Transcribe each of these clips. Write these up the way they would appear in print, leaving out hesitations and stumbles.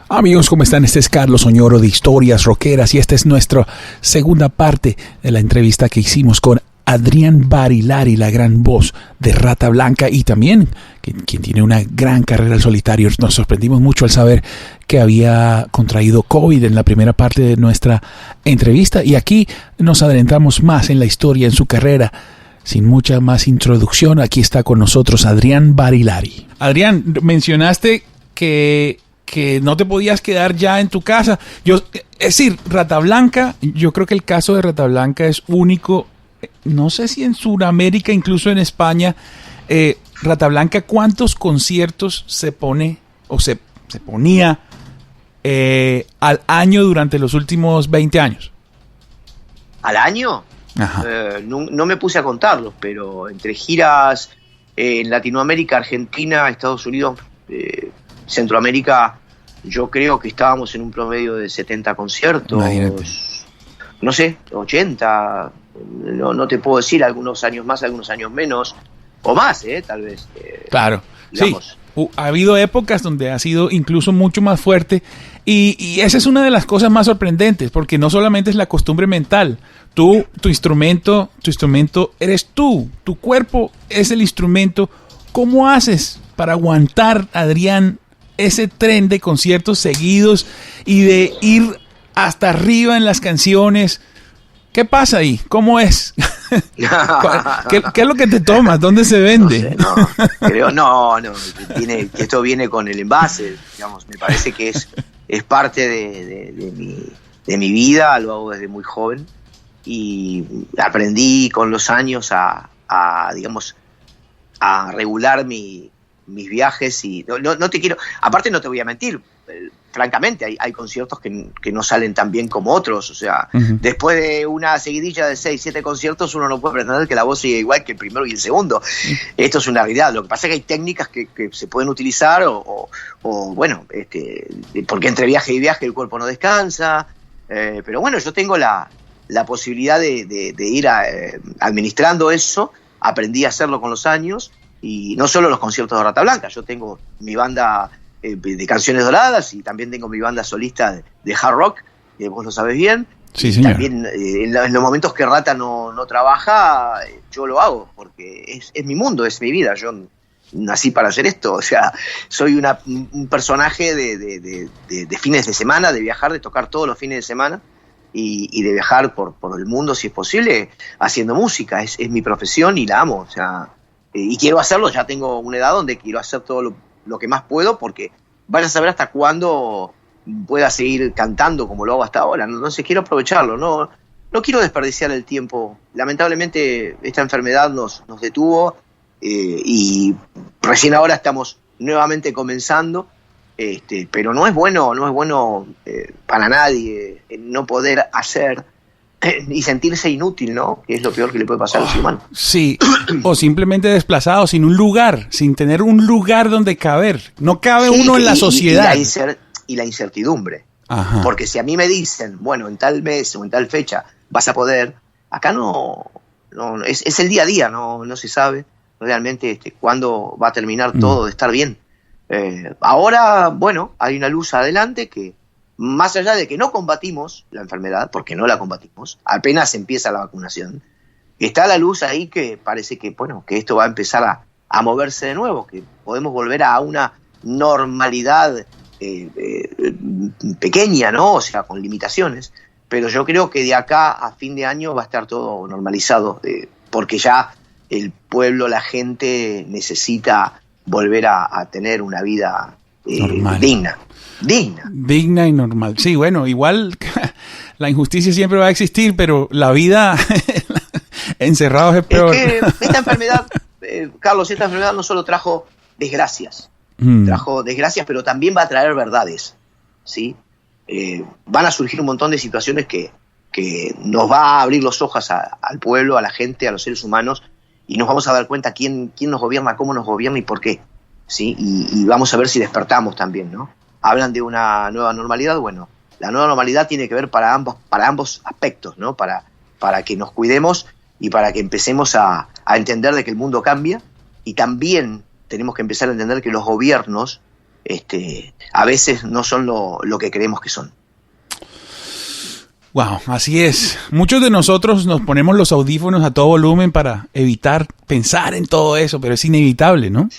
Amigos, ¿cómo están? Este es Carlos Oñoro de Historias Rockeras y esta es nuestra segunda parte de la entrevista que hicimos con Adrián Barilari, la gran voz de Rata Blanca y también quien tiene una gran carrera al solitario. Nos sorprendimos mucho al saber que había contraído COVID en la primera parte de nuestra entrevista y aquí nos adentramos más en la historia, en su carrera. Sin mucha más introducción, aquí está con nosotros Adrián Barilari. Adrián, mencionaste que no te podías quedar ya en tu casa. Es decir, Rata Blanca, yo creo que el caso de Rata Blanca es único. No sé si en Sudamérica, incluso en España, Rata Blanca, ¿cuántos conciertos se pone o se ponía al año durante los últimos 20 años? ¿Al año? No me puse a contarlos, pero entre giras en Latinoamérica, Argentina, Estados Unidos, Centroamérica, yo creo que estábamos en un promedio de 70 conciertos. Imagínate. No sé, 80, no te puedo decir, algunos años más, algunos años menos, o más, tal vez. Claro, digamos. Sí, ha habido épocas donde ha sido incluso mucho más fuerte y esa es una de las cosas más sorprendentes, porque no solamente es la costumbre mental, tu instrumento eres tú, tu cuerpo es el instrumento. ¿Cómo haces para aguantar, Adrián, ese tren de conciertos seguidos y de ir hasta arriba en las canciones? ¿Qué pasa ahí? ¿Cómo es? ¿Qué es lo que te tomas? ¿Dónde se vende? Esto viene con el envase, digamos. Me parece que es parte de mi vida, lo hago desde muy joven y aprendí con los años a regular mis viajes y no te quiero, aparte no te voy a mentir, francamente hay conciertos que no salen tan bien como otros, o sea, después de una seguidilla de 6, 7 conciertos uno no puede pretender que la voz siga igual que el primero y el segundo. Esto es una realidad. Lo que pasa es que hay técnicas que se pueden utilizar o bueno, porque entre viaje y viaje el cuerpo no descansa, pero bueno, yo tengo la posibilidad de ir administrando eso. Aprendí a hacerlo con los años. Y no solo los conciertos de Rata Blanca, yo tengo mi banda de canciones doradas y también tengo mi banda solista de hard rock, vos lo sabés bien. Sí, señor. También en los momentos que Rata no trabaja, yo lo hago, porque es mi mundo, es mi vida. Yo nací para hacer esto, o sea, soy un personaje de fines de semana, de viajar, de tocar todos los fines de semana y de viajar por el mundo, si es posible, haciendo música. Es mi profesión y la amo, o sea... Y quiero hacerlo, ya tengo una edad donde quiero hacer todo lo que más puedo, porque vaya a saber hasta cuándo pueda seguir cantando como lo hago hasta ahora. Entonces quiero aprovecharlo, no quiero desperdiciar el tiempo. Lamentablemente esta enfermedad nos detuvo y recién ahora estamos nuevamente comenzando, pero no es bueno para nadie no poder hacer y sentirse inútil, ¿no? Que es lo peor que le puede pasar al ser humano. Sí, o simplemente desplazado, sin un lugar, sin tener un lugar donde caber. No cabe uno en la sociedad. Y la incertidumbre. Ajá. Porque si a mí me dicen, bueno, en tal mes o en tal fecha vas a poder, acá no es el día a día, no se sabe realmente cuándo va a terminar todo de estar bien. Ahora, bueno, hay una luz adelante que, más allá de que no combatimos la enfermedad, porque no la combatimos, apenas empieza la vacunación, está la luz ahí que parece que, bueno, que esto va a empezar a moverse de nuevo, que podemos volver a una normalidad pequeña, ¿no? O sea, con limitaciones, pero yo creo que de acá a fin de año va a estar todo normalizado, porque ya el pueblo, la gente necesita volver a tener una vida digna y normal. Sí, bueno, igual la injusticia siempre va a existir, pero la vida encerrados es peor. Es que esta enfermedad, Carlos, no solo trajo desgracias, pero también va a traer verdades, ¿sí? Van a surgir un montón de situaciones que nos va a abrir los ojos al pueblo, a la gente, a los seres humanos, y nos vamos a dar cuenta quién nos gobierna, cómo nos gobierna y por qué, ¿sí? Y vamos a ver si despertamos también, ¿no? Hablan de una nueva normalidad. Bueno, la nueva normalidad tiene que ver para ambos aspectos, ¿no? Para que nos cuidemos y para que empecemos a entender de que el mundo cambia, y también tenemos que empezar a entender que los gobiernos a veces no son lo que creemos que son. Wow, así es. Muchos de nosotros nos ponemos los audífonos a todo volumen para evitar pensar en todo eso, pero es inevitable, ¿no?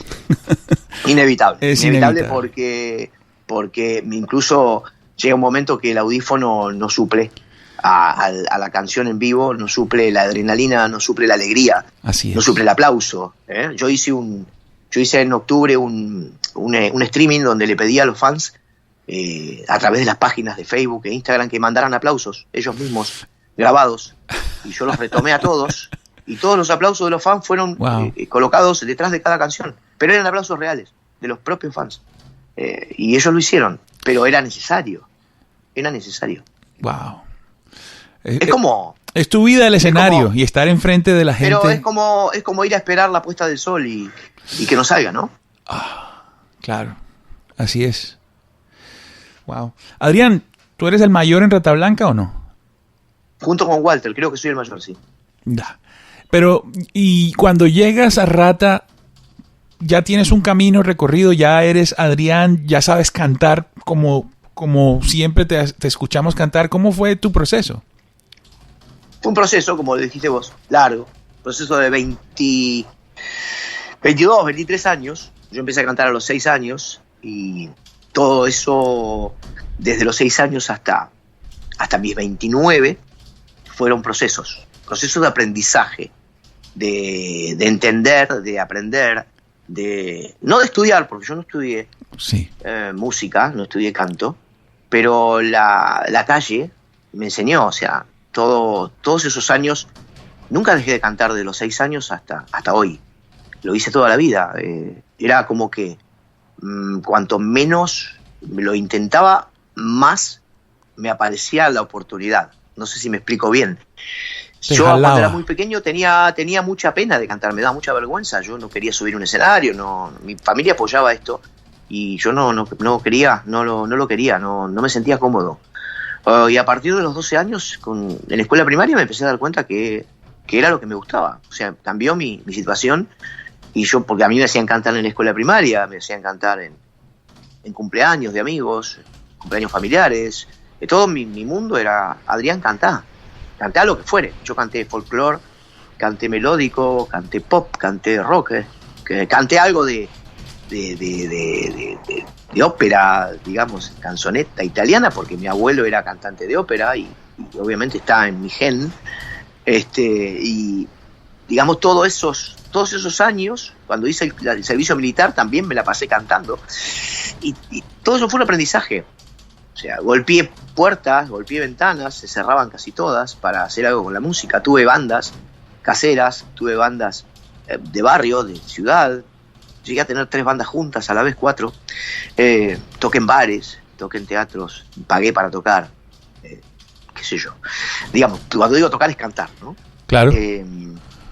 Inevitable. Es inevitable inevitable. porque incluso llega un momento que el audífono no suple a la canción en vivo, no suple la adrenalina, no suple la alegría, Así es. no suple el aplauso. Yo hice en octubre un streaming donde le pedí a los fans a través de las páginas de Facebook e Instagram que mandaran aplausos, ellos mismos grabados, y yo los retomé a todos, y todos los aplausos de los fans fueron colocados detrás de cada canción, pero eran aplausos reales, de los propios fans, y ellos lo hicieron, pero era necesario. Wow. Es tu vida el escenario y estar enfrente de la gente. Pero es como ir a esperar la puesta del sol y que no salga, ¿no? Claro, así es. Wow. Adrián, ¿tú eres el mayor en Rata Blanca o no? Junto con Walter, creo que soy el mayor, sí. Da. Pero, y cuando llegas a Rata, ya tienes un camino recorrido, ya eres Adrián, ya sabes cantar como siempre te escuchamos cantar. ¿Cómo fue tu proceso? Fue un proceso, como dijiste vos, largo. Proceso de 22, 23 años. Yo empecé a cantar a los 6 años y todo eso, desde los 6 años hasta mis 29, fueron procesos de aprendizaje, de entender, de aprender, no de estudiar, porque yo no estudié música, no estudié canto, pero la calle me enseñó, o sea, todos esos años, nunca dejé de cantar de los 6 años hasta hoy, lo hice toda la vida, era como que cuanto menos lo intentaba, más me aparecía la oportunidad. No sé si me explico bien. Yo cuando era muy pequeño tenía mucha pena de cantar, me daba mucha vergüenza. Yo no quería subir un escenario, mi familia apoyaba esto y yo no quería, no lo quería, no me sentía cómodo. Y a partir de los 12 años, en la escuela primaria, me empecé a dar cuenta que era lo que me gustaba. O sea, cambió mi situación. Y yo, porque a mí me hacían cantar en la escuela primaria, me hacían cantar en cumpleaños de amigos, cumpleaños familiares, todo mi mundo era Adrián, cantá a lo que fuere. Yo canté folclore, canté melódico, canté pop, canté rock, canté algo de ópera, digamos, canzoneta italiana, porque mi abuelo era cantante de ópera y obviamente está en mi gen, y digamos todos esos años, cuando hice el servicio militar, también me la pasé cantando. Y todo eso fue un aprendizaje. O sea, golpeé puertas, golpeé ventanas, se cerraban casi todas para hacer algo con la música. Tuve bandas caseras, tuve bandas de barrio, de ciudad. Llegué a tener 3 bandas juntas, a la vez 4. Toqué en bares, toqué en teatros, pagué para tocar. Qué sé yo. Digamos, cuando digo tocar es cantar, ¿no? Claro.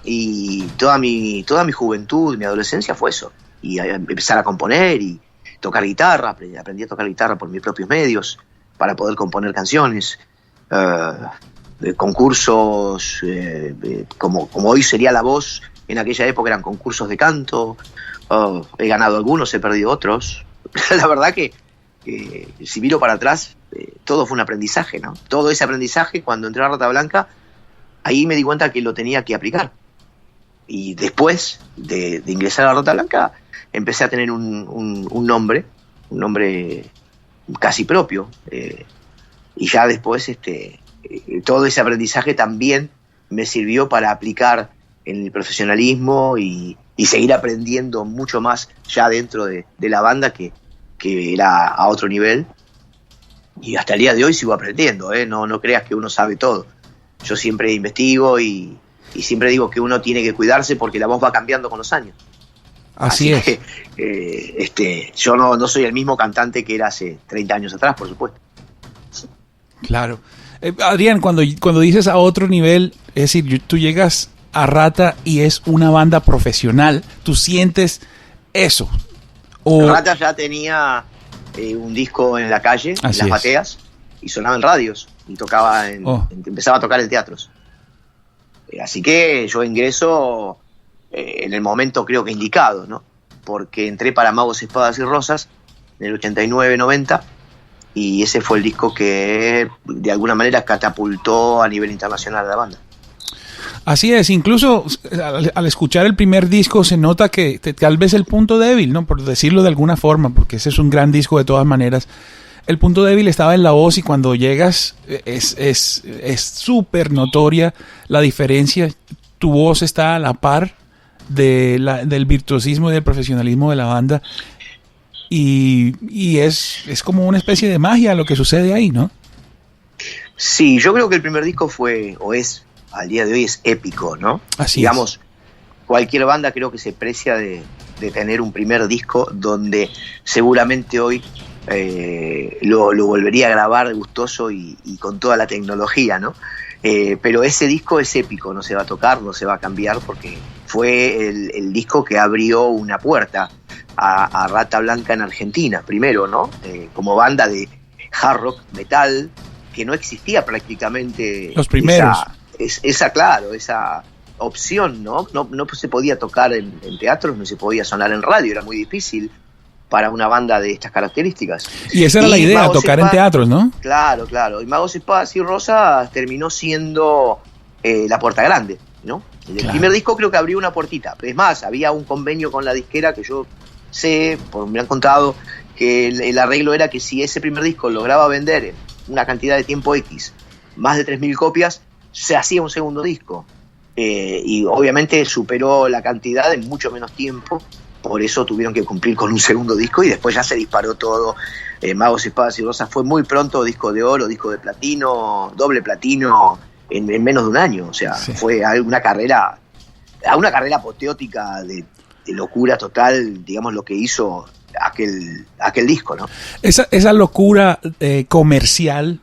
Y toda mi juventud, mi adolescencia fue eso. Y empezar a componer y tocar guitarra, aprendí a tocar guitarra por mis propios medios para poder componer canciones, concursos, como hoy sería La Voz, en aquella época eran concursos de canto, he ganado algunos, he perdido otros. La verdad que si miro para atrás, todo fue un aprendizaje, ¿no? Todo ese aprendizaje, cuando entré a Rata Blanca, ahí me di cuenta que lo tenía que aplicar. Y después de ingresar a Rata Blanca, empecé a tener un nombre casi propio, y ya después todo ese aprendizaje también me sirvió para aplicar en el profesionalismo y seguir aprendiendo mucho más ya dentro de la banda, que era a otro nivel, y hasta el día de hoy sigo aprendiendo, no creas que uno sabe todo. Yo siempre investigo y siempre digo que uno tiene que cuidarse porque la voz va cambiando con los años. Así es. Que, yo no soy el mismo cantante que era hace 30 años atrás, por supuesto. Claro. Adrián, cuando dices a otro nivel, es decir, tú llegas a Rata y es una banda profesional, ¿tú sientes eso? Rata ya tenía un disco en la calle, en las bateas, y sonaba en radios, y tocaba empezaba a tocar en teatros. Así que yo ingreso en el momento creo que indicado, ¿no? Porque entré para Magos, Espadas y Rosas en el 89-90, y ese fue el disco que de alguna manera catapultó a nivel internacional a la banda. Así es, incluso al escuchar el primer disco se nota que tal vez el punto débil, ¿no? Por decirlo de alguna forma, porque ese es un gran disco de todas maneras, el punto débil estaba en la voz, y cuando llegas es súper notoria la diferencia. Tu voz está a la par del virtuosismo y del profesionalismo de la banda, y es como una especie de magia lo que sucede ahí, ¿no? Sí, yo creo que el primer disco fue, o es, al día de hoy es épico, ¿no? Así Digamos, es. Cualquier banda creo que se precia de tener un primer disco donde seguramente hoy lo volvería a grabar gustoso y con toda la tecnología, ¿no? Pero ese disco es épico, no se va a tocar, no se va a cambiar, porque fue el disco que abrió una puerta a Rata Blanca en Argentina, primero, ¿no? Como banda de hard rock metal, que no existía prácticamente. Los primeros. Esa opción, ¿no? No se podía tocar en teatros, no se podía sonar en radio, era muy difícil para una banda de estas características. Y esa era la idea, Magos tocar en teatros, ¿no? Claro. Y Magos, Espadas y Rosas terminó siendo la puerta grande, ¿no? El primer disco creo que abrió una puertita. Es más, había un convenio con la disquera que yo sé, me han contado, que el arreglo era que si ese primer disco lograba vender en una cantidad de tiempo X más de 3.000 copias, se hacía un segundo disco. Y obviamente superó la cantidad en mucho menos tiempo, por eso tuvieron que cumplir con un segundo disco, y después ya se disparó todo. Magos, Espadas y Rosas fue muy pronto disco de oro, disco de platino, doble platino en menos de un año. O sea, sí. Fue una carrera apoteótica de locura total, digamos, lo que hizo aquel disco, ¿no? Esa locura comercial,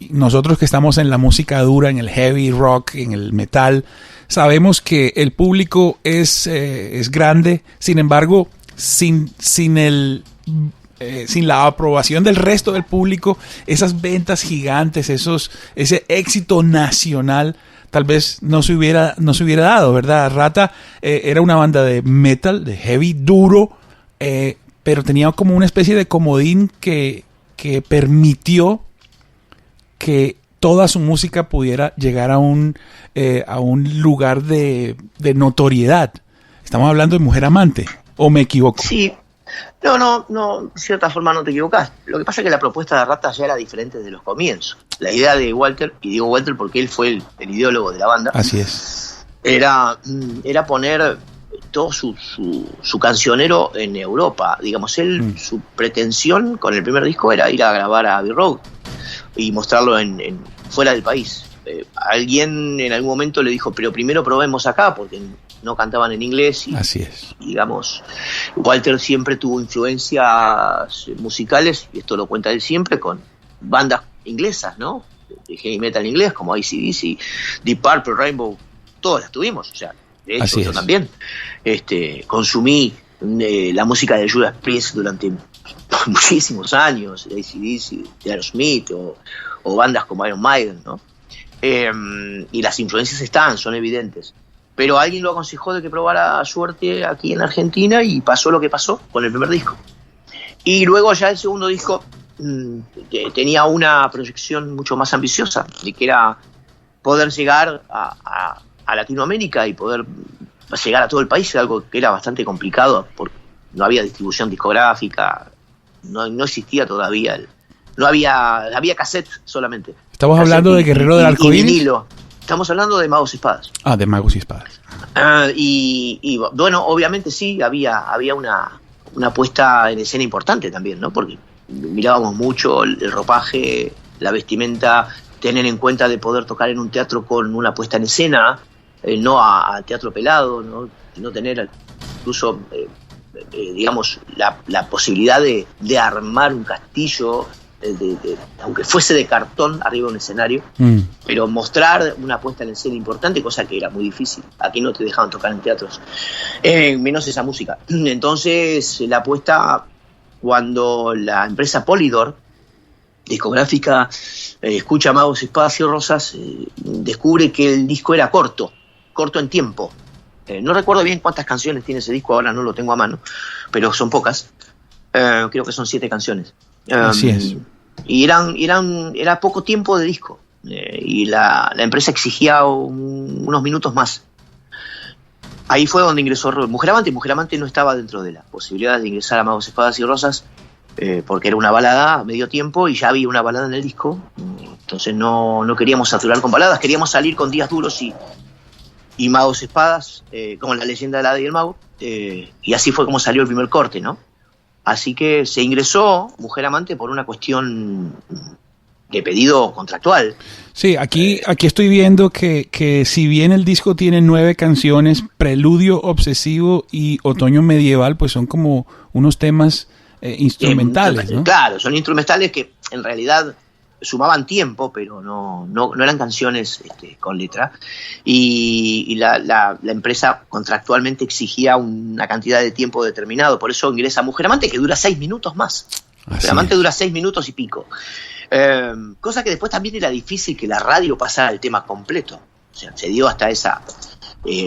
nosotros que estamos en la música dura, en el heavy rock, en el metal, sabemos que el público es grande. Sin embargo, sin la aprobación del resto del público, esas ventas gigantes, ese éxito nacional, tal vez no se hubiera dado, ¿verdad? Rata era una banda de metal, de heavy duro, pero tenía como una especie de comodín que permitió que toda su música pudiera llegar a un lugar de notoriedad. Estamos hablando de Mujer Amante, ¿o me equivoco? Sí, no, de cierta forma no te equivocás. Lo que pasa es que la propuesta de Rata ya era diferente desde los comienzos. La idea de Walter, y digo Walter porque él fue el ideólogo de la banda, así es, era poner todo su cancionero en Europa. Digamos, su pretensión con el primer disco era ir a grabar a Abbey Road y mostrarlo en fuera del país. Alguien en algún momento le dijo, pero primero probemos acá, porque no cantaban en inglés. Así es. Digamos, Walter siempre tuvo influencias musicales, y esto lo cuenta él siempre, con bandas inglesas, ¿no? De heavy metal en inglés, como AC/DC, Deep Purple, Rainbow, todas las tuvimos. O sea, de hecho, yo también consumí la música de Judas Priest durante muchísimos años, de AC/DC, de Aerosmith, o bandas como Iron Maiden, ¿no? Y las influencias son evidentes. Pero alguien lo aconsejó de que probara suerte aquí en Argentina, y pasó lo que pasó con el primer disco. Y luego ya el segundo disco tenía una proyección mucho más ambiciosa, de que era poder llegar a Latinoamérica y poder llegar a todo el país, algo que era bastante complicado porque no había distribución discográfica, no existía todavía, había cassette solamente. Estamos hablando de Guerrero del Arcoíris. Estamos hablando de Magos y Espadas. De Magos y Espadas. Y bueno, obviamente sí, había una puesta en escena importante también, ¿no? Porque mirábamos mucho el ropaje, la vestimenta, tener en cuenta de poder tocar en un teatro con una puesta en escena, no a teatro pelado, no tener incluso, digamos, la posibilidad de armar un castillo, aunque fuese de cartón, arriba de un escenario, pero mostrar una puesta en escena importante, cosa que era muy difícil. Aquí no te dejaban tocar en teatros, menos esa música. Entonces la apuesta, cuando la empresa Polydor, discográfica, escucha Magos, Espadas y Rosas, descubre que el disco era corto en tiempo. No recuerdo bien cuántas canciones tiene ese disco, ahora no lo tengo a mano, pero son pocas. Creo que son 7 canciones. Así es. Y era poco tiempo de disco. Y la empresa exigía unos minutos más. Ahí fue donde ingresó Mujer Amante. Mujer Amante no estaba dentro de la posibilidad de ingresar a Magos, Espadas y Rosas, porque era una balada a medio tiempo y ya había una balada en el disco. Entonces no queríamos saturar con baladas, queríamos salir con Días Duros y Magos, Espadas, como La Leyenda del Hada y el Mago. Y así fue como salió el primer corte, ¿no? Así que se ingresó Mujer Amante por una cuestión de pedido contractual. Sí, aquí estoy viendo que si bien el disco tiene 9 canciones, Preludio Obsesivo y Otoño Medieval, pues son como unos temas instrumentales, ¿no? Claro, son instrumentales que en realidad sumaban tiempo, pero no eran canciones con letra. Y la empresa contractualmente exigía una cantidad de tiempo determinado. Por eso ingresa Mujer Amante, que dura 6 minutos más. Mujer Amante dura 6 minutos y pico. Cosa que después también era difícil que la radio pasara el tema completo. O sea, se dio hasta esa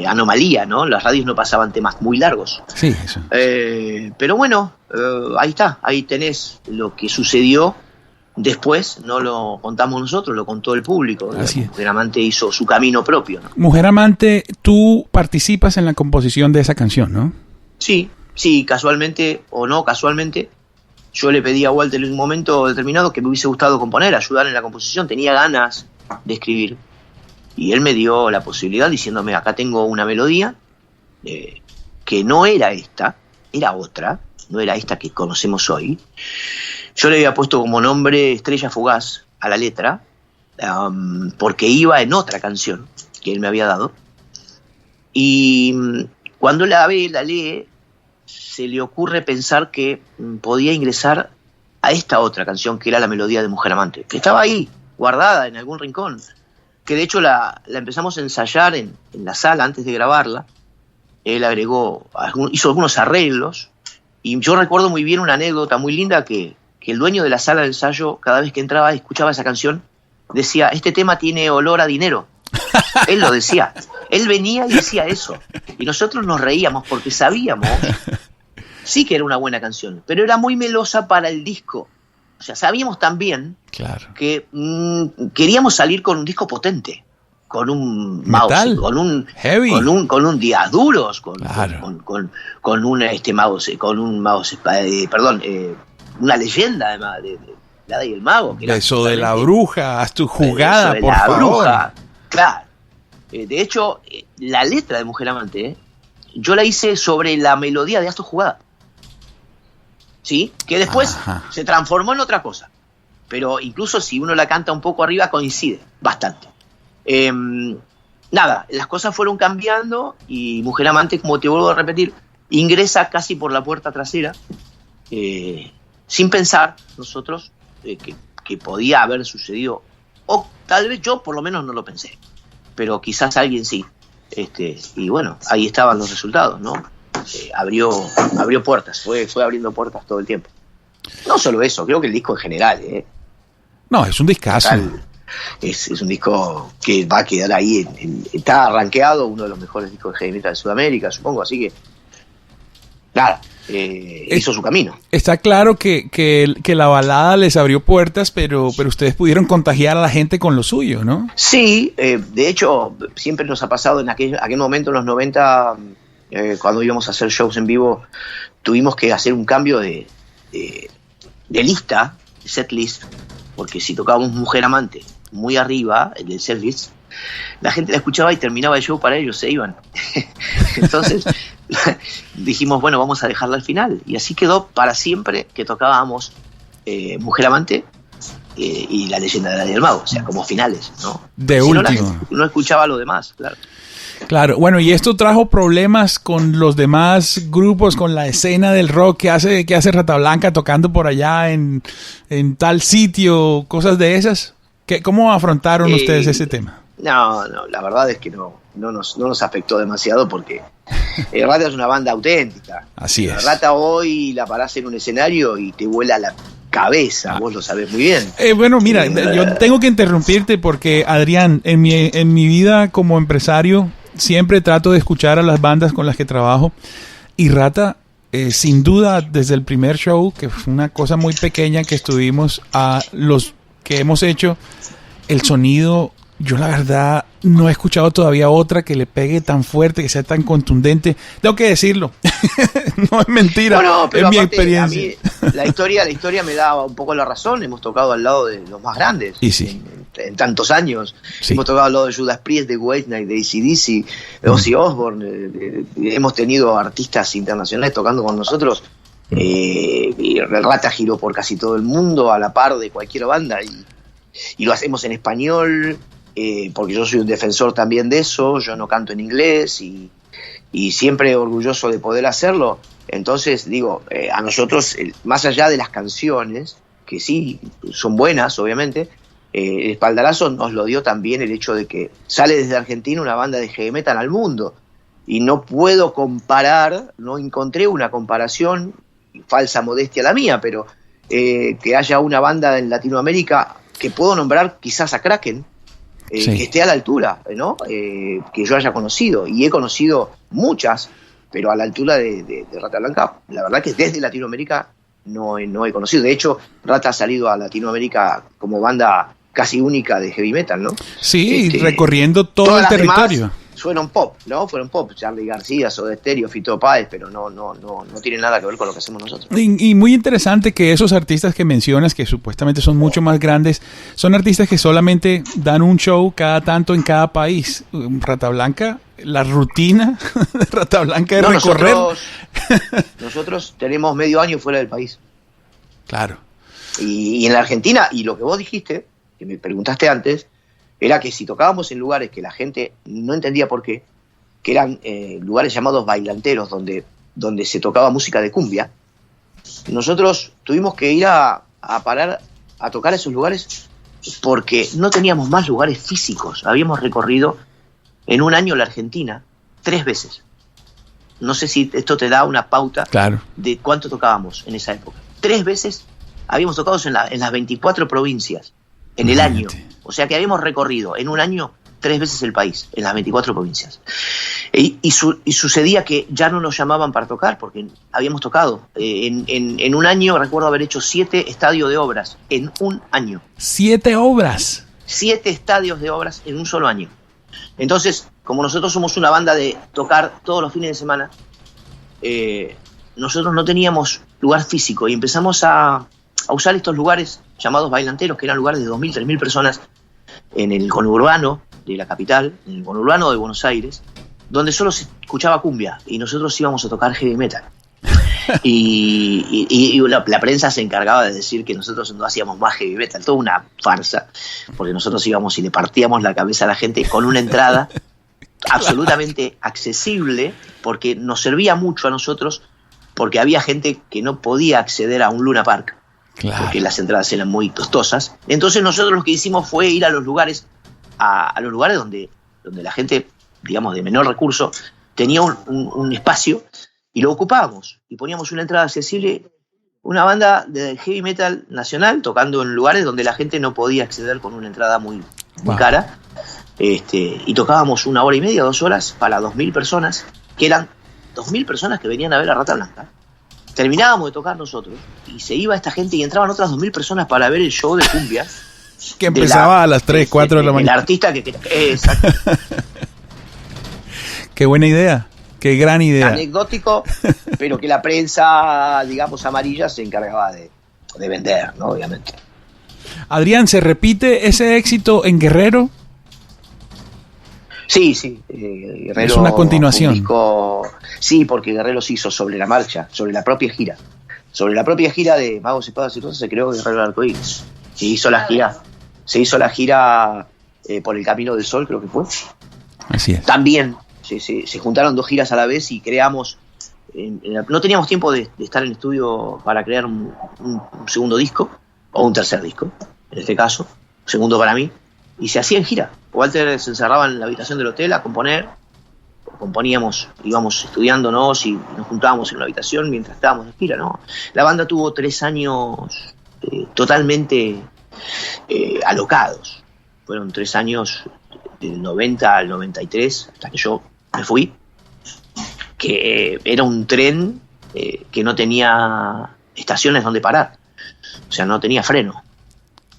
anomalía, ¿no? Las radios no pasaban temas muy largos. Sí, eso. Pero bueno, ahí está. Ahí tenés lo que sucedió. Después no lo contamos nosotros, lo contó el público. Así es. Mujer Amante hizo su camino propio, ¿no? Mujer Amante, tú participas en la composición de esa canción, ¿no? Sí, casualmente o no casualmente. Yo le pedí a Walter en un momento determinado que me hubiese gustado componer, ayudar en la composición. Tenía ganas de escribir. Y él me dio la posibilidad diciéndome, acá tengo una melodía que no era esta, era otra, no era esta que conocemos hoy. Yo le había puesto como nombre Estrella Fugaz a la letra, porque iba en otra canción que él me había dado. Y cuando la lee, se le ocurre pensar que podía ingresar a esta otra canción, que era la melodía de Mujer Amante, que estaba ahí, guardada en algún rincón, que de hecho la empezamos a ensayar en la sala antes de grabarla. Él hizo algunos arreglos, y yo recuerdo muy bien una anécdota muy linda que el dueño de la sala de ensayo, cada vez que entraba y escuchaba esa canción, decía, este tema tiene olor a dinero. Él lo decía, él venía y decía eso, y nosotros nos reíamos porque sabíamos, sí que era una buena canción, pero era muy melosa para el disco. O sea, sabíamos también que queríamos salir con un disco potente, con un Metal, Mouse, con un heavy, con un Días Duros, con una leyenda además de La Hada y el Mago. Que eso de la bruja, haz tu jugada, por favor. Bruja, claro. De hecho, la letra de Mujer Amante, yo la hice sobre la melodía de Haz tu jugada. ¿Sí? Que después se transformó en otra cosa. Pero incluso si uno la canta un poco arriba, coincide bastante. Nada, las cosas fueron cambiando y Mujer Amante, como te vuelvo a repetir, ingresa casi por la puerta trasera, sin pensar nosotros que podía haber sucedido, o tal vez yo por lo menos no lo pensé, pero quizás alguien sí. Y bueno, ahí estaban los resultados, ¿no? Abrió puertas, fue abriendo puertas todo el tiempo. No solo eso, creo que el disco en general, No, es un discazo. Es un disco que va a quedar ahí, está rankeado uno de los mejores discos de heavy metal de Sudamérica, supongo, así que nada, hizo su camino. Está claro que la balada les abrió puertas, pero ustedes pudieron contagiar a la gente con lo suyo, ¿no? Sí, de hecho, siempre nos ha pasado en aquel momento, en los 90, cuando íbamos a hacer shows en vivo, tuvimos que hacer un cambio de lista, de set list, porque si tocábamos Mujer Amante muy arriba, el del service, la gente la escuchaba y terminaba el show para ellos, se iban. Entonces dijimos, bueno, vamos a dejarla al final, y así quedó para siempre que tocábamos Mujer Amante y La Leyenda del Hada y el Mago, o sea, como finales, ¿no? De si último. No escuchaba lo demás, claro. Claro, bueno, y esto trajo problemas con los demás grupos, con la escena del rock que hace Rata Blanca tocando por allá en tal sitio, cosas de esas. ¿Cómo afrontaron ustedes ese tema? No, la verdad es que no nos afectó demasiado porque Rata es una banda auténtica. Así es. Rata hoy la parás en un escenario y te vuela la cabeza, vos lo sabés muy bien. Bueno, mira, yo tengo que interrumpirte porque, Adrián, en mi vida como empresario siempre trato de escuchar a las bandas con las que trabajo, y Rata sin duda, desde el primer show, que fue una cosa muy pequeña que estuvimos, a los que hemos hecho, el sonido, yo la verdad no he escuchado todavía otra que le pegue tan fuerte, que sea tan contundente. Tengo que decirlo. No es mentira, no, pero es mi aparte, experiencia. A mí, la historia me da un poco la razón. Hemos tocado al lado de los más grandes. Y sí. En tantos años. Sí. Hemos tocado al lado de Judas Priest, de White Knight, de AC/DC, de Ozzy Osbourne. Hemos tenido artistas internacionales tocando con nosotros. Y el Rata giró por casi todo el mundo a la par de cualquier banda. Y lo hacemos en español, porque yo soy un defensor también de eso. Yo no canto en inglés y siempre orgulloso de poder hacerlo. Entonces, digo, a nosotros, más allá de las canciones, que sí, son buenas, obviamente, el espaldarazo nos lo dio también el hecho de que sale desde Argentina una banda de heavy metal al mundo. Y no puedo comparar, no encontré una comparación, falsa modestia la mía, pero que haya una banda en Latinoamérica, que puedo nombrar quizás a Kraken, Sí. que esté a la altura, ¿no? Que yo haya conocido, y he conocido muchas, pero a la altura de Rata Blanca, la verdad que desde Latinoamérica no he conocido. De hecho, Rata ha salido a Latinoamérica como banda casi única de heavy metal, ¿no? Sí, recorriendo todo el territorio. Fueron pop, ¿no? Fueron pop. Charly García, Soda Stereo, Fito Páez, pero no tiene nada que ver con lo que hacemos nosotros. Y muy interesante que esos artistas que mencionas, que supuestamente son mucho más grandes, son artistas que solamente dan un show cada tanto en cada país. Rata Blanca, la rutina de Rata Blanca es recorrer. Nosotros tenemos medio año fuera del país. Claro. Y en la Argentina, y lo que vos dijiste, que me preguntaste antes, era que si tocábamos en lugares que la gente no entendía por qué, que eran lugares llamados bailanteros, donde se tocaba música de cumbia, nosotros tuvimos que ir a parar a tocar esos lugares porque no teníamos más lugares físicos. Habíamos recorrido en un año la Argentina 3 veces. No sé si esto te da una pauta Claro. de cuánto tocábamos en esa época. 3 veces habíamos tocado en las 24 provincias en el año. O sea que habíamos recorrido en un año 3 veces el país, en las 24 provincias. Y sucedía que ya no nos llamaban para tocar, porque habíamos tocado. En un año recuerdo haber hecho 7 estadios de obras, en un año. 7 obras. 7 estadios de obras en un solo año. Entonces, como nosotros somos una banda de tocar todos los fines de semana, nosotros no teníamos lugar físico y empezamos a usar estos lugares llamados bailanteros, que eran lugares de 2.000, 3.000 personas en el conurbano de la capital, en el conurbano de Buenos Aires, donde solo se escuchaba cumbia y nosotros íbamos a tocar heavy metal. Y la prensa se encargaba de decir que nosotros no hacíamos más heavy metal, toda una farsa, porque nosotros íbamos y le partíamos la cabeza a la gente con una entrada absolutamente accesible, porque nos servía mucho a nosotros, porque había gente que no podía acceder a un Luna Park, Claro. porque las entradas eran muy costosas. Entonces nosotros lo que hicimos fue ir a los lugares, a los lugares donde la gente, digamos, de menor recurso, tenía un espacio y lo ocupábamos y poníamos una entrada accesible, una banda de heavy metal nacional tocando en lugares donde la gente no podía acceder con una entrada muy cara, y tocábamos 1 hora y media, 2 horas para 2.000 personas, que eran 2.000 personas que venían a ver a Rata Blanca. Terminábamos de tocar nosotros y se iba esta gente y entraban otras 2.000 personas para ver el show de cumbia. Que empezaba a las 3, 4 de la mañana. El artista que exacto. Qué buena idea, qué gran idea. Anecdótico, pero que la prensa, digamos, amarilla se encargaba de vender, ¿no? Obviamente. Adrián, ¿se repite ese éxito en Guerrero? Sí. Guerrero es una continuación. Sí, porque Guerrero se hizo sobre la marcha, sobre la propia gira. Sobre la propia gira de Magos, Espadas y Rosas se creó Guerrero del Arcoíris. Se hizo la gira por el Camino del Sol, creo que fue. Así es. También se juntaron 2 giras a la vez y creamos. No teníamos tiempo de estar en estudio para crear un segundo disco, o un tercer disco, en este caso, segundo para mí, y se hacía en gira. Walter se encerraba en la habitación del hotel a componer, componíamos, íbamos estudiándonos y nos juntábamos en una habitación mientras estábamos en gira, ¿no? La banda tuvo 3 años totalmente alocados. Fueron 3 años del 90 al 93, hasta que yo me fui, que era un tren que no tenía estaciones donde parar, o sea, no tenía freno.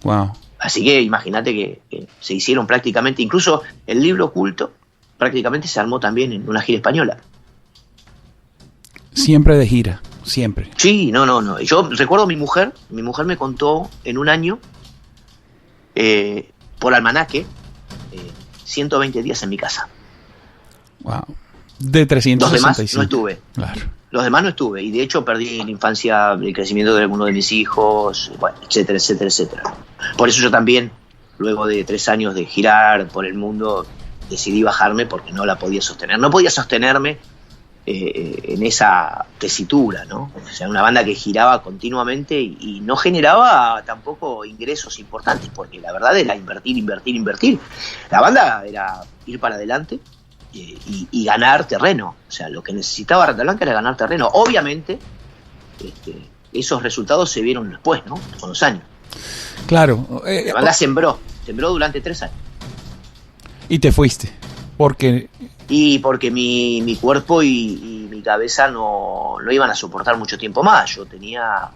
Wow. Así que imagínate que se hicieron prácticamente, incluso el libro oculto prácticamente se armó también en una gira española. Siempre de gira, siempre. Sí, no. Yo recuerdo a mi mujer me contó en un año, por almanaque, 120 días en mi casa. Wow. De 365. Los demás no estuve. Claro. Los demás no estuve. Y de hecho perdí la infancia, el crecimiento de alguno de mis hijos, bueno, etcétera, etcétera, etcétera. Por eso yo también, luego de 3 años de girar por el mundo, decidí bajarme porque no la podía sostener. No podía sostenerme en esa tesitura, ¿no? O sea, una banda que giraba continuamente y no generaba tampoco ingresos importantes, porque la verdad era invertir. La banda era ir para adelante y ganar terreno. O sea, lo que necesitaba Rata Blanca era ganar terreno. Obviamente, esos resultados se vieron después, ¿no? Con los años. Claro. La banda sembró durante 3 años. Y te fuiste, porque... Y porque mi cuerpo y mi cabeza no iban a soportar mucho tiempo más. Yo tenía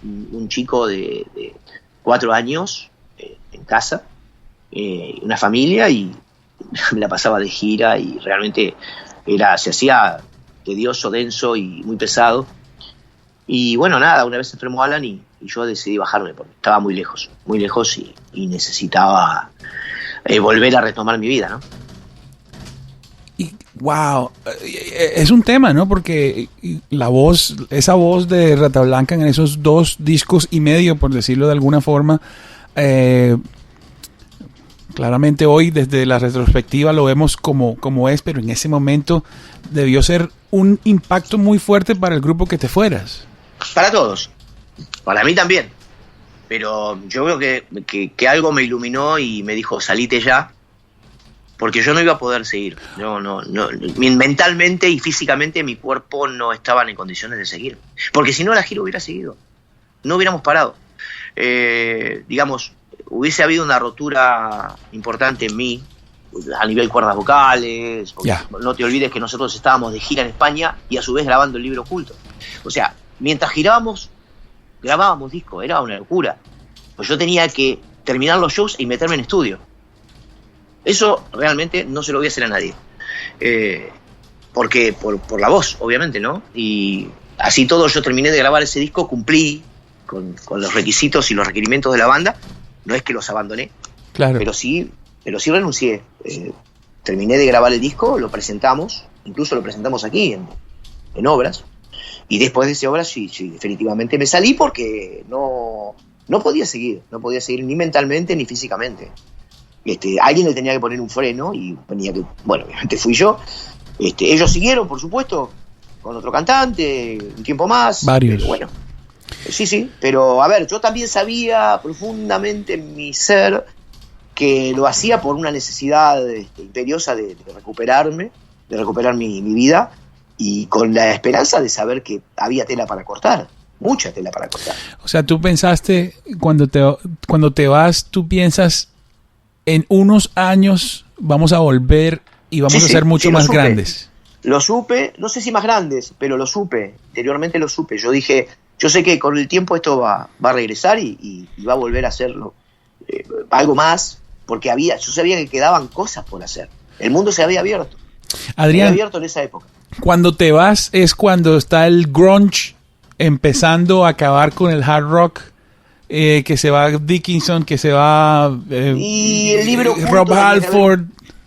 un chico de 4 años en casa, una familia, y me la pasaba de gira y realmente se hacía tedioso, denso y muy pesado. Y bueno, nada, una vez enfermó Alan y yo decidí bajarme porque estaba muy lejos y necesitaba volver a retomar mi vida, ¿no? Y, wow, es un tema, ¿no? Porque esa voz de Rata Blanca en esos 2 discos y medio, por decirlo de alguna forma, claramente hoy desde la retrospectiva lo vemos como es, pero en ese momento debió ser un impacto muy fuerte para el grupo que te fueras. Para todos, para mí también, pero yo creo que algo me iluminó y me dijo, salite ya, porque yo no iba a poder seguir. No, mentalmente y físicamente mi cuerpo no estaban en condiciones de seguir, porque si no la gira hubiera seguido, no hubiéramos parado. Digamos, hubiese habido una rotura importante en mí a nivel cuerdas vocales. No te olvides que nosotros estábamos de gira en España y a su vez grabando el libro oculto. O sea, mientras girábamos, grabábamos discos, era una locura. Pues yo tenía que terminar los shows y meterme en estudio. Eso realmente no se lo voy a hacer a nadie. Porque por la voz, obviamente, ¿no? Y así todo, yo terminé de grabar ese disco, cumplí con los requisitos y los requerimientos de la banda. No es que los abandoné, claro, pero sí renuncié. Terminé de grabar el disco, lo presentamos, incluso lo presentamos aquí en Obras. Y después de ese Obras sí, definitivamente me salí porque no podía seguir ni mentalmente ni físicamente. Alguien le tenía que poner un freno y obviamente fui yo. Ellos siguieron, por supuesto, con otro cantante, un tiempo más. Varios. Pero bueno, sí, pero a ver, yo también sabía profundamente en mi ser que lo hacía por una necesidad imperiosa de recuperarme, de recuperar mi vida, y con la esperanza de saber que había tela para cortar, mucha tela para cortar. O sea, tú pensaste, cuando te vas, tú piensas, en unos años vamos a volver y vamos a ser mucho más grandes. Lo supe, no sé si más grandes, pero lo supe, interiormente lo supe. Yo dije, yo sé que con el tiempo esto va a regresar y va a volver a hacerlo algo más, porque yo sabía que quedaban cosas por hacer. El mundo se había abierto. Adrián, se había abierto en esa época. Cuando te vas es cuando está el grunge empezando a acabar con el hard rock, que se va Dickinson, que se va y el libro Rob Halford.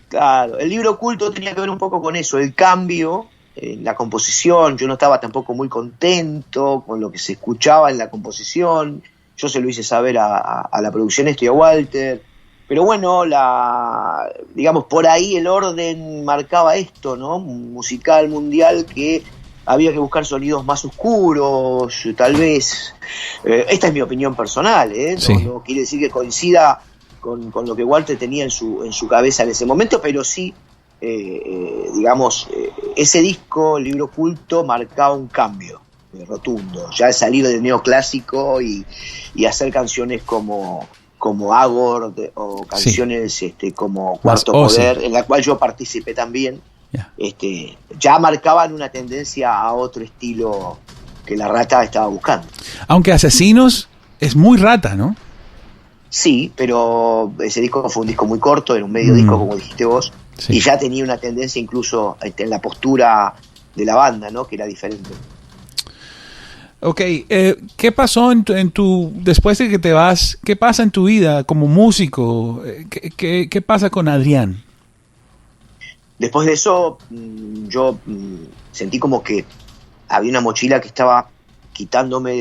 Claro, el libro oculto tenía que ver un poco con eso, el cambio en la composición. Yo no estaba tampoco muy contento con lo que se escuchaba en la composición. Yo se lo hice saber a la producción y a Walter. Pero bueno, digamos, por ahí el orden marcaba esto, ¿no? Musical, mundial, que había que buscar sonidos más oscuros, tal vez. Esta es mi opinión personal, ¿eh? Sí. No quiere decir que coincida con lo que Walter tenía en su cabeza en ese momento, pero sí, digamos, ese disco, el libro oculto, marcaba un cambio rotundo. Ya salir del neoclásico y hacer canciones como Agor o canciones como Cuarto Poder, en la cual yo participé también, ya marcaban una tendencia a otro estilo que la Rata estaba buscando. Aunque Asesinos es muy Rata, ¿no? Sí, pero ese disco fue un disco muy corto, era un medio disco, como dijiste vos, sí. Y ya tenía una tendencia incluso en la postura de la banda, ¿no? Que era diferente. Ok, ¿qué pasó después de que te vas, qué pasa en tu vida como músico? ¿Qué pasa con Adrián? Después de eso, yo sentí como que había una mochila que estaba quitándome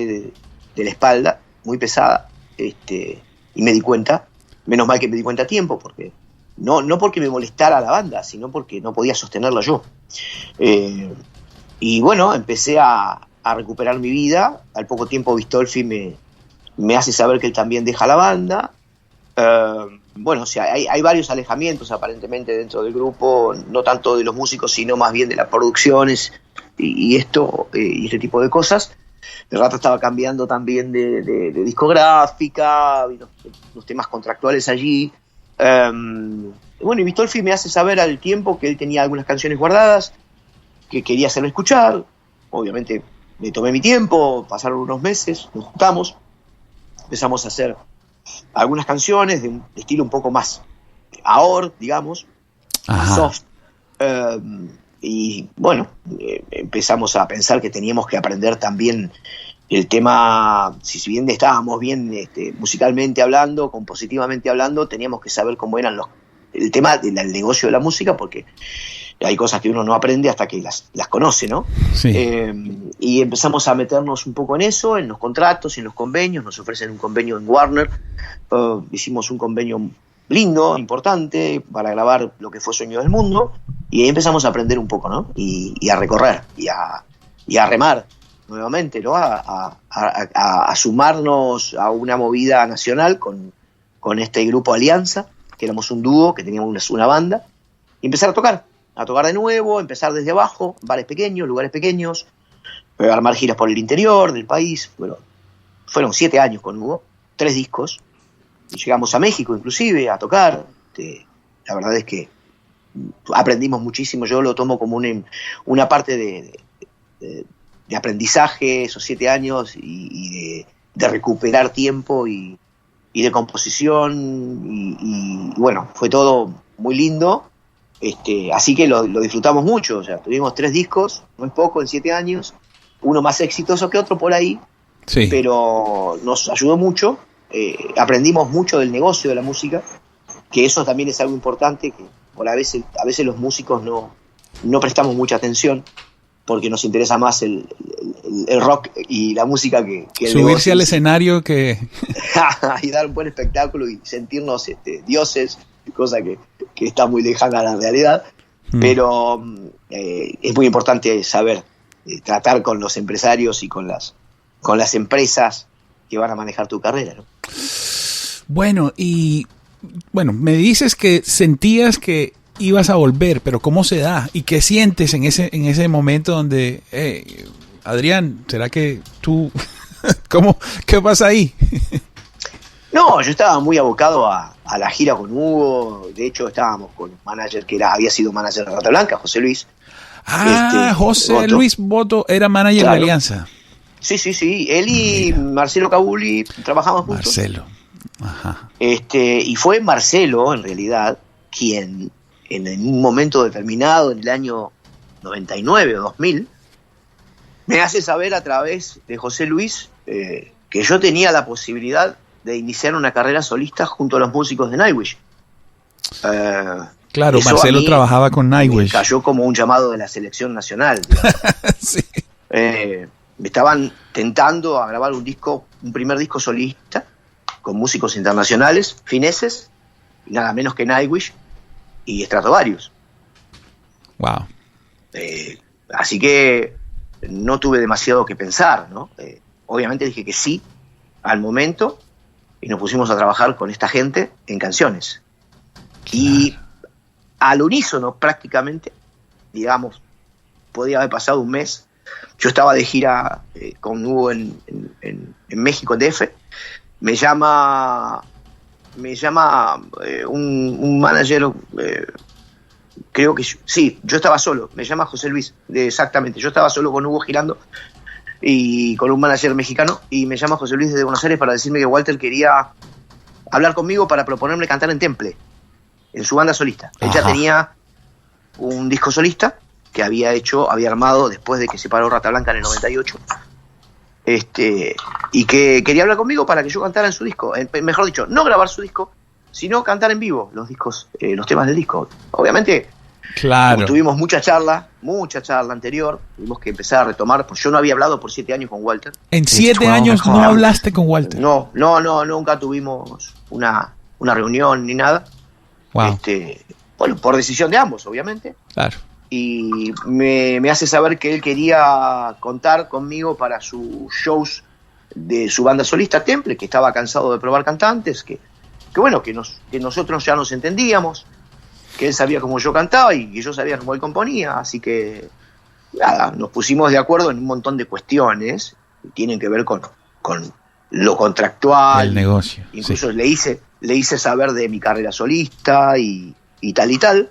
de la espalda, muy pesada, y me di cuenta, menos mal que me di cuenta a tiempo, porque no porque me molestara la banda, sino porque no podía sostenerla yo. Y bueno, empecé a recuperar mi vida. Al poco tiempo Bistolfi me hace saber que él también deja la banda. Bueno, o sea, hay varios alejamientos aparentemente dentro del grupo, no tanto de los músicos, sino más bien de las producciones y este tipo de cosas. De rato estaba cambiando también de discográfica, los temas contractuales allí. Bueno, y Bistolfi me hace saber al tiempo que él tenía algunas canciones guardadas, que quería hacerme escuchar. Obviamente me tomé mi tiempo, pasaron unos meses, nos juntamos, empezamos a hacer algunas canciones de estilo un poco más ahora, digamos, más soft. Y bueno, empezamos a pensar que teníamos que aprender también el tema, si bien estábamos bien musicalmente hablando, compositivamente hablando, teníamos que saber cómo eran el tema del negocio de la música, porque hay cosas que uno no aprende hasta que las conoce, ¿no? Sí. Y empezamos a meternos un poco en eso, en los contratos y en los convenios. Nos ofrecen un convenio en Warner. Hicimos un convenio lindo, importante, para grabar lo que fue Sueño del Mundo. Y ahí empezamos a aprender un poco, ¿no? Y a recorrer, y a remar nuevamente, ¿no? A sumarnos a una movida nacional con este grupo Alianza, que éramos un dúo, que teníamos una banda, y empezar a tocar de nuevo, empezar desde abajo, bares pequeños, lugares pequeños, armar giras por el interior del país. Bueno, fueron 7 años con Hugo, 3 discos, y llegamos a México inclusive a tocar. La verdad es que aprendimos muchísimo. Yo lo tomo como una parte de aprendizaje, esos 7 años, y de recuperar tiempo y de composición, y bueno, fue todo muy lindo. Así que lo disfrutamos mucho. O sea, tuvimos 3 discos, no es poco, en 7 años, uno más exitoso que otro por ahí, sí. Pero nos ayudó mucho, aprendimos mucho del negocio de la música, que eso también es algo importante, que a veces los músicos no prestamos mucha atención, porque nos interesa más el rock y la música que el subirse negocio, al escenario que y dar un buen espectáculo y sentirnos dioses, cosa que está muy lejana a la realidad. Pero es muy importante saber tratar con los empresarios y con las empresas que van a manejar tu carrera, ¿no? Bueno, me dices que sentías que ibas a volver, pero ¿cómo se da? ¿Y qué sientes en ese momento donde, Adrián, ¿será que tú, qué pasa ahí? No, yo estaba muy abocado a la gira con Hugo. De hecho, estábamos con un manager que había sido manager de Rata Blanca, José Luis. José Boto. Luis Boto era manager de Alianza. Sí. Él y Marcelo Cabuli trabajamos juntos. Marcelo. Ajá. Y fue Marcelo, en realidad, quien en un momento determinado, en el año 99 o 2000, me hace saber a través de José Luis que yo tenía la posibilidad de iniciar una carrera solista junto a los músicos de Nightwish. Claro, Marcelo trabajaba con Nightwish. Cayó como un llamado de la selección nacional. Sí. Me estaban tentando a grabar un primer disco solista con músicos internacionales, fineses, nada menos que Nightwish y Stratovarius. Wow. Así que no tuve demasiado que pensar, ¿no? Obviamente dije que sí al momento, y nos pusimos a trabajar con esta gente en canciones. Claro. Y al unísono prácticamente, digamos, podía haber pasado un mes. Yo estaba de gira con Hugo en México, en DF. Me llama un manager, creo que sí, yo estaba solo. Me llama José Luis, exactamente. Yo estaba solo con Hugo girando. y con un manager mexicano, y me llama José Luis desde Buenos Aires para decirme que Walter quería hablar conmigo para proponerme cantar en Temple, en su banda solista. Él ya tenía un disco solista que había armado después de que se paró Rata Blanca en el 98, y que quería hablar conmigo para que yo cantara en su disco, mejor dicho, no grabar su disco, sino cantar en vivo los temas del disco. Obviamente, claro, tuvimos mucha charla anterior, tuvimos que empezar a retomar, pues yo no había hablado por 7 años con Walter. ¿En 7 años no hablaste con Walter? No, nunca tuvimos una reunión ni nada. Wow. Bueno, por decisión de ambos, obviamente. Claro. Y me hace saber que él quería contar conmigo para sus shows de su banda solista Temple, que estaba cansado de probar cantantes, que nosotros ya nos entendíamos, que él sabía cómo yo cantaba y que yo sabía cómo él componía, así que nada, nos pusimos de acuerdo en un montón de cuestiones que tienen que ver con lo contractual, el negocio. Incluso le hice saber de mi carrera solista y tal.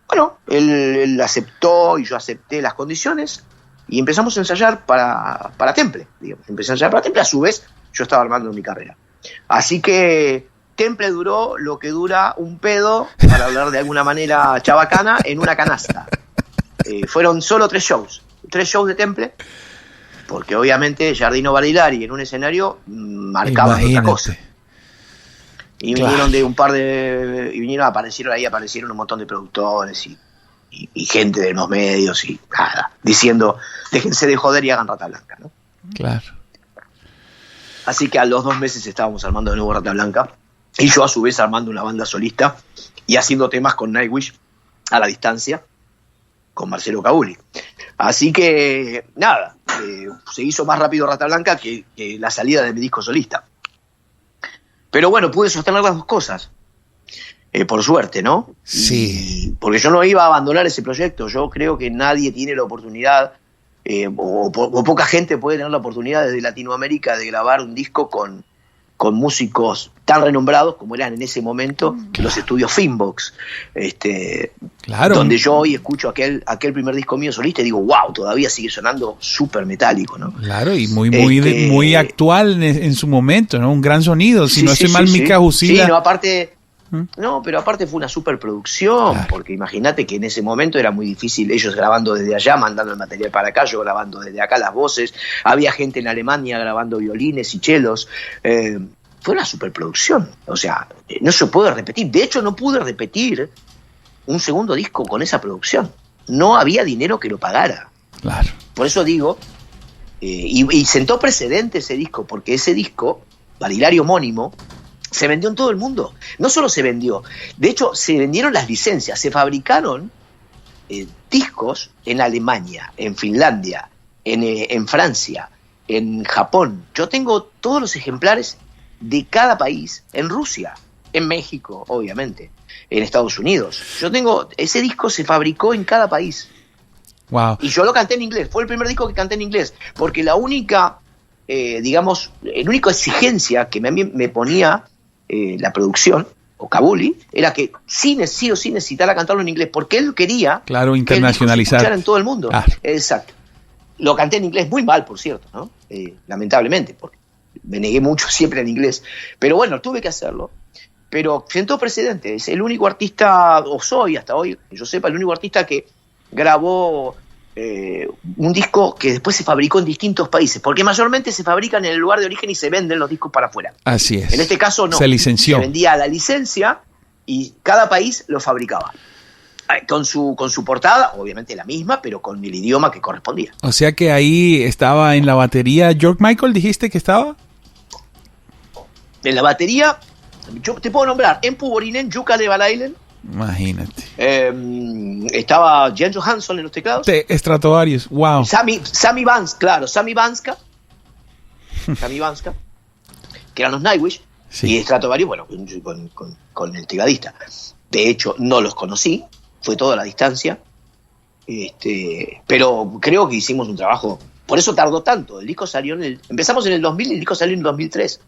Bueno, él aceptó y yo acepté las condiciones y empezamos a ensayar para Temple, digamos. Empecé a ensayar para Temple, a su vez yo estaba armando mi carrera. Así que Temple duró lo que dura un pedo, para hablar de alguna manera chabacana, en una canasta. Fueron solo 3 shows de Temple, porque obviamente Giardino Barilari en un escenario marcaba otra cosa. Y vinieron aparecieron un montón de productores y gente de los medios y nada, diciendo, déjense de joder y hagan Rata Blanca, ¿no? Claro. Así que a los 2 meses estábamos armando de nuevo Rata Blanca, y yo a su vez armando una banda solista y haciendo temas con Nightwish a la distancia, con Marcelo Cabuli. Así que nada, se hizo más rápido Rata Blanca que la salida de mi disco solista. Pero bueno, pude sostener las dos cosas, por suerte, ¿no? Sí. Porque yo no iba a abandonar ese proyecto. Yo creo que nadie tiene la oportunidad, o poca gente puede tener la oportunidad desde Latinoamérica de grabar un disco con músicos tan renombrados como eran en ese momento los estudios Finbox, claro, donde yo hoy escucho aquel primer disco mío solista y digo, wow, todavía sigue sonando súper metálico, ¿no? Claro, y muy actual en su momento, ¿no? Un gran sonido, si no estoy mal, Mika Jusila. Pero aparte fue una superproducción, claro. Porque imagínate que en ese momento era muy difícil, ellos grabando desde allá, mandando el material para acá, yo grabando desde acá las voces, había gente en Alemania grabando violines y chelos, fue una superproducción, o sea, no se puede repetir. De hecho, no pude repetir un segundo disco con esa producción, no había dinero que lo pagara. Claro. Por eso digo, y sentó precedente ese disco, porque ese disco, Barilari homónimo, se vendió en todo el mundo. No solo se vendió, de hecho se vendieron las licencias, se fabricaron discos en Alemania, en Finlandia, en Francia, en Japón. Yo tengo todos los ejemplares de cada país, en Rusia, en México, obviamente, en Estados Unidos. Ese disco se fabricó en cada país. Wow. Y yo lo canté en inglés, fue el primer disco que canté en inglés, porque la única, la única exigencia que me ponía la producción, o Cabuli, era que sí o sí necesitara cantarlo en inglés, porque él quería, claro, internacionalizar, que se escuchara en todo el mundo. Claro. Exacto. Lo canté en inglés muy mal, por cierto, ¿no? Lamentablemente, porque me negué mucho siempre en inglés. Pero bueno, tuve que hacerlo. Pero sentó precedente. Es el único artista, o soy hasta hoy, que yo sepa, el único artista que grabó un disco que después se fabricó en distintos países, porque mayormente se fabrican en el lugar de origen y se venden los discos para afuera. Así es. En este caso no. Se licenció. Se vendía la licencia y cada país lo fabricaba. Con su portada, obviamente la misma, pero con el idioma que correspondía. O sea que ahí estaba en la batería George Michael, dijiste que estaba. En la batería, yo te puedo nombrar Empu Borinen, Jukka Levalailen. Imagínate. Estaba Jan Johansson en los teclados. Stratovarius, wow. Sami Banska, que eran los Nightwish, sí. Y Stratovarius, bueno, con el tecladista. De hecho, no los conocí, fue toda la distancia. Pero creo que hicimos un trabajo, por eso tardó tanto. El disco salió empezamos en el 2000 y el disco salió en el 2003.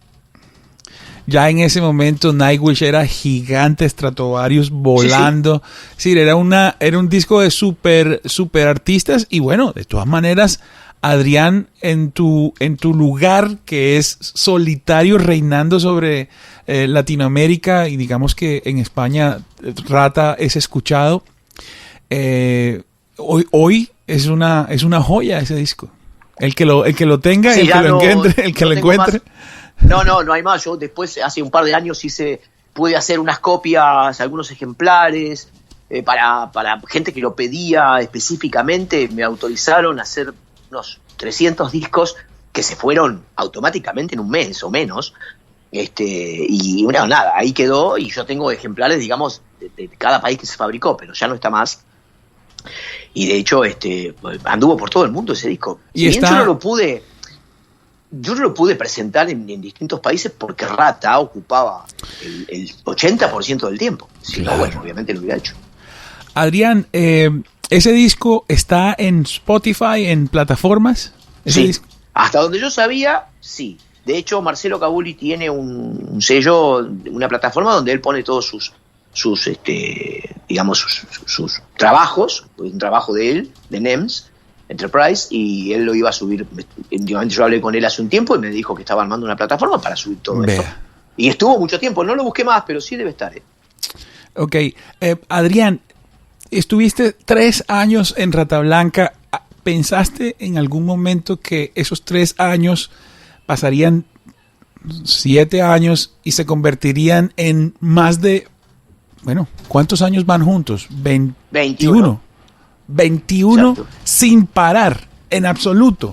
Ya en ese momento Nightwish era gigante, Stratovarius volando. Sí. Es decir, era un disco de super artistas y bueno, de todas maneras Adrián en tu lugar que es solitario reinando sobre Latinoamérica, y digamos que en España Rata es escuchado. Hoy es una joya ese disco. El que lo tenga, sí, el que lo encuentre, el que lo encuentre. No hay más. Yo después, hace un par de años, pude hacer unas copias, algunos ejemplares, para gente que lo pedía específicamente. Me autorizaron a hacer unos 300 discos que se fueron automáticamente en un mes o menos. Y bueno, nada, ahí quedó, y yo tengo ejemplares, digamos, de cada país que se fabricó, pero ya no está más. Y de hecho, anduvo por todo el mundo ese disco. Y yo no lo pude presentar en distintos países porque Rata ocupaba el 80% del tiempo. Si no, bueno, obviamente lo hubiera hecho. Adrián, ¿ese disco está en Spotify, en plataformas? Sí, disco. Hasta donde yo sabía, sí. De hecho, Marcelo Cabuli tiene un sello, una plataforma donde él pone todos sus trabajos, un trabajo de él, de NEMS Enterprise, y él lo iba a subir. Yo hablé con él hace un tiempo y me dijo que estaba armando una plataforma para subir todo esto. Y estuvo mucho tiempo, no lo busqué más, pero sí debe estar. Ok, Adrián, estuviste 3 años en Rata Blanca. ¿Pensaste en algún momento que esos 3 años pasarían 7 años y se convertirían en más de... Bueno, ¿cuántos años van juntos? 21. 21 exacto. Sin parar, en absoluto.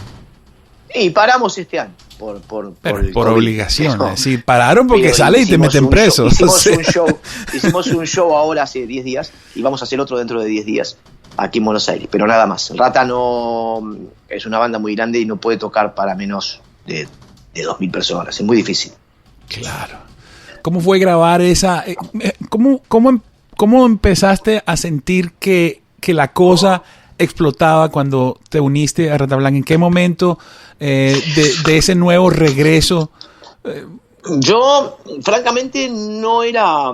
Y paramos este año. Por obligación. No. Sí, pararon porque sale y te meten preso. Hicimos un show ahora hace 10 días y vamos a hacer otro dentro de 10 días aquí en Buenos Aires. Pero nada más. Rata no es una banda muy grande y no puede tocar para menos de 2.000 personas. Es muy difícil. Claro. ¿Cómo fue grabar esa? ¿Cómo empezaste a sentir que la cosa explotaba cuando te uniste a Rata Blanca? ¿En qué momento de ese nuevo regreso? Yo, francamente, no era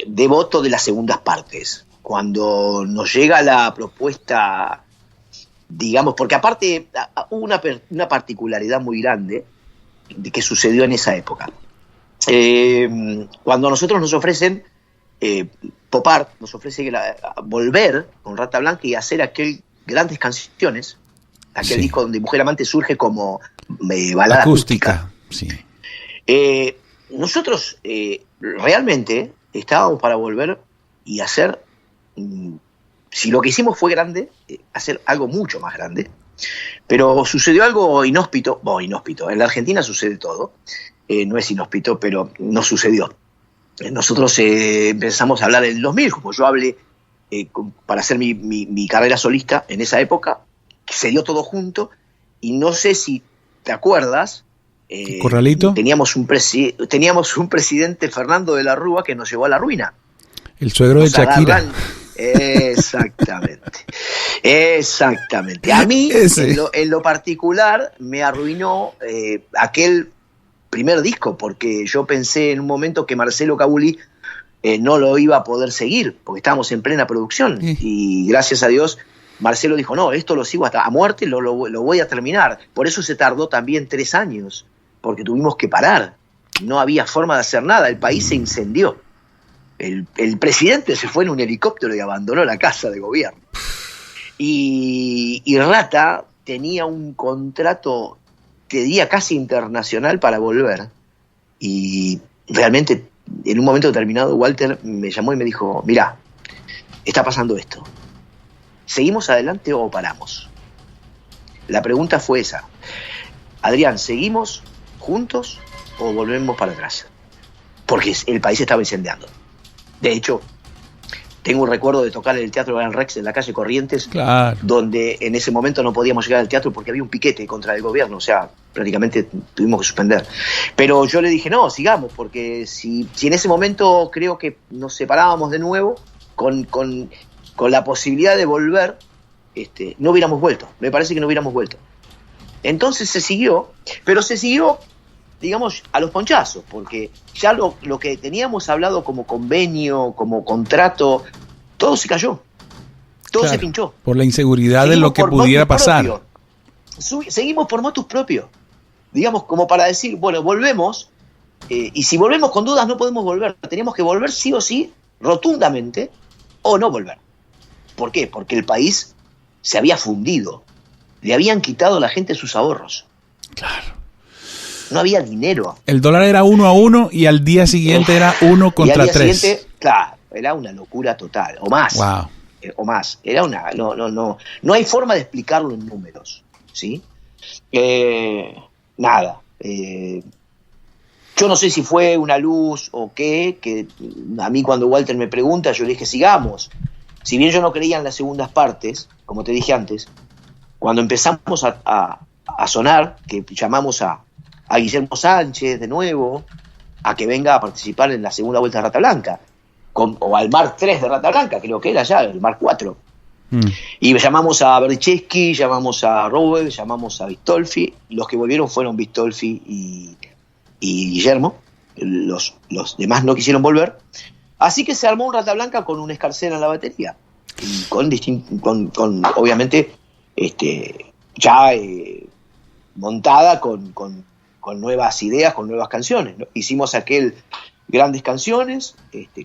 devoto de las segundas partes. Cuando nos llega la propuesta, digamos, porque aparte hubo una particularidad muy grande de que sucedió en esa época. Cuando a nosotros nos ofrecen Pop Art, nos ofrece volver con Rata Blanca y hacer grandes canciones, aquel disco donde Mujer Amante surge como balada acústica. Sí. Nosotros realmente estábamos para volver y hacer, si lo que hicimos fue grande, hacer algo mucho más grande, pero sucedió algo inhóspito. En la Argentina sucede todo. No es inhóspito, pero no sucedió. Nosotros empezamos a hablar en el 2000, como yo hablé para hacer mi carrera solista en esa época, se dio todo junto, y no sé si te acuerdas, ¿Corralito? Teníamos un presidente, Fernando de la Rúa, que nos llevó a la ruina. El suegro de Shakira. Exactamente. A mí, en lo particular, me arruinó aquel primer disco, porque yo pensé en un momento que Marcelo Cabuli no lo iba a poder seguir, porque estábamos en plena producción, y gracias a Dios Marcelo dijo, no, esto lo sigo hasta a muerte, lo voy a terminar. Por eso se tardó también 3 años, porque tuvimos que parar, no había forma de hacer nada, el país se incendió, el presidente se fue en un helicóptero y abandonó la casa de gobierno, y Rata tenía un contrato, te diría casi internacional, para volver, y realmente en un momento determinado Walter me llamó y me dijo, mirá, está pasando esto, ¿seguimos adelante o paramos? La pregunta fue esa, Adrián, ¿seguimos juntos o volvemos para atrás? Porque el país estaba incendiando. De hecho, tengo un recuerdo de tocar en el Teatro Gran Rex en la calle Corrientes, claro, donde en ese momento no podíamos llegar al teatro porque había un piquete contra el gobierno, o sea, prácticamente tuvimos que suspender. Pero yo le dije, no, sigamos, porque si en ese momento creo que nos separábamos de nuevo, con la posibilidad de volver, no hubiéramos vuelto, me parece que no hubiéramos vuelto. Entonces se siguió, pero se siguió, digamos, a los ponchazos, porque ya lo que teníamos hablado como convenio, como contrato, todo se cayó, todo se pinchó. Por la inseguridad de lo que pudiera pasar. seguimos por motus propio. Digamos, como para decir, bueno, volvemos, y si volvemos con dudas no podemos volver. Teníamos que volver sí o sí, rotundamente, o no volver. ¿Por qué? Porque el país se había fundido. Le habían quitado a la gente sus ahorros. Claro. No había dinero. El dólar era 1-1 y al día siguiente era 1 contra 3. Y al día siguiente, claro, era una locura total, o más. Wow. O más. Era una, no hay forma de explicarlo en números, ¿sí? Nada. Yo no sé si fue una luz o qué, que a mí cuando Walter me pregunta, yo le dije, sigamos. Si bien yo no creía en las segundas partes, como te dije antes, cuando empezamos a sonar, que llamamos a Guillermo Sánchez de nuevo, a que venga a participar en la segunda vuelta de Rata Blanca, o al Mar 3 de Rata Blanca, creo que era ya, el Mar 4. Y llamamos a Berdichevsky, llamamos a Robert, llamamos a Bistolfi. Los que volvieron fueron Bistolfi y Guillermo. Los demás no quisieron volver. Así que se armó un Rata Blanca con un Escarcera en la batería. Y con obviamente, ya montada con nuevas ideas, con nuevas canciones, ¿no? Hicimos aquel Grandes Canciones,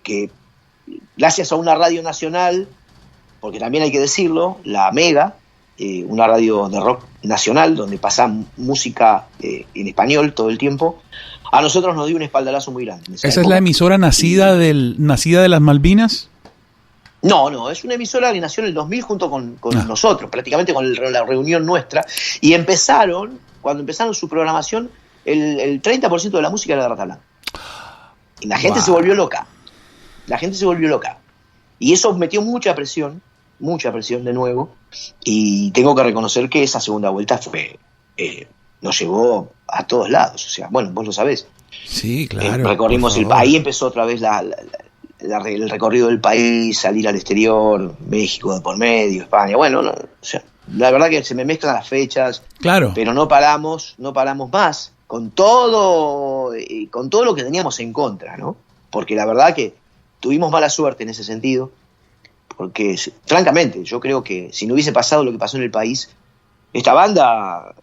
que gracias a una radio nacional, porque también hay que decirlo, la Mega, una radio de rock nacional donde pasa música en español todo el tiempo, a nosotros nos dio un espaldarazo muy grande. ¿Esa época es la emisora nacida de las Malvinas? No, es una emisora que nació en el 2000 junto con nosotros, prácticamente con la reunión nuestra, y cuando empezaron su programación, el 30% de la música era de Rata Blanca. Y la gente se volvió loca. Y eso metió mucha presión de nuevo, y tengo que reconocer que esa segunda vuelta nos llevó a todos lados. O sea, bueno, vos lo sabés. Sí, claro. Recorrimos ahí empezó otra vez el recorrido del país, salir al exterior, México de por medio, España. Bueno, o sea, la verdad que se me mezclan las fechas, claro, pero no paramos más con todo lo que teníamos en contra, ¿no? Porque la verdad que tuvimos mala suerte en ese sentido, porque francamente yo creo que si no hubiese pasado lo que pasó en el país, esta banda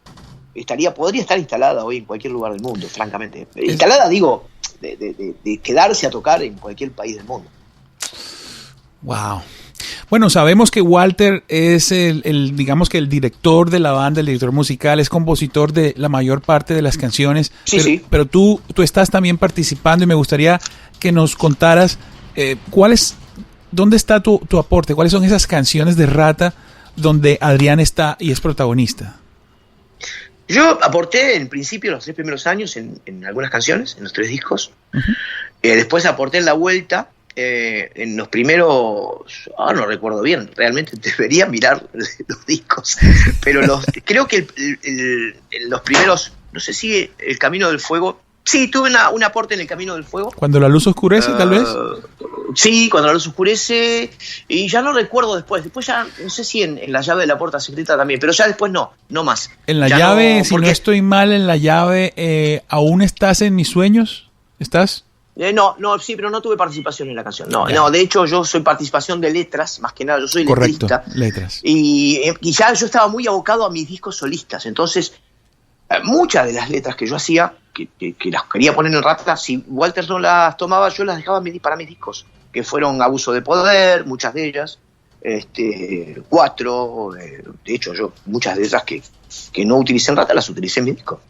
podría estar instalada hoy en cualquier lugar del mundo, francamente. Instalada, digo, de quedarse a tocar en cualquier país del mundo. Wow. Bueno, sabemos que Walter es digamos que el director de la banda, el director musical, es compositor de la mayor parte de las canciones. Sí. Pero tú estás también participando y me gustaría que nos contaras dónde está tu aporte, cuáles son esas canciones de Rata donde Adrián está y es protagonista. Yo aporté en principio los 3 primeros años en algunas canciones, en los 3 discos. Uh-huh. Después aporté en la vuelta, en los primeros, no recuerdo bien, realmente debería mirar los discos, pero creo que los primeros, no sé si El Camino del Fuego, sí, tuve un aporte en El Camino del Fuego. ¿Cuando la luz oscurece, tal vez? Sí, Cuando la luz oscurece, y ya no recuerdo después ya no sé si en La Llave de la Puerta Secreta también, pero ya después no más. En La Llave, si no estoy mal, en La Llave, ¿aún estás en mis sueños? ¿Estás? Sí, pero no tuve participación en la canción. No, de hecho yo soy participación de letras, más que nada, yo soy letrista. Correcto, letras. Y ya yo estaba muy abocado a mis discos solistas, entonces muchas de las letras que yo hacía, que las quería poner en Rata, si Walter no las tomaba, yo las dejaba para mis discos, que fueron Abuso de Poder, muchas de ellas, 4, de hecho yo muchas de esas que no utilicé en Rata las utilicé en mi disco.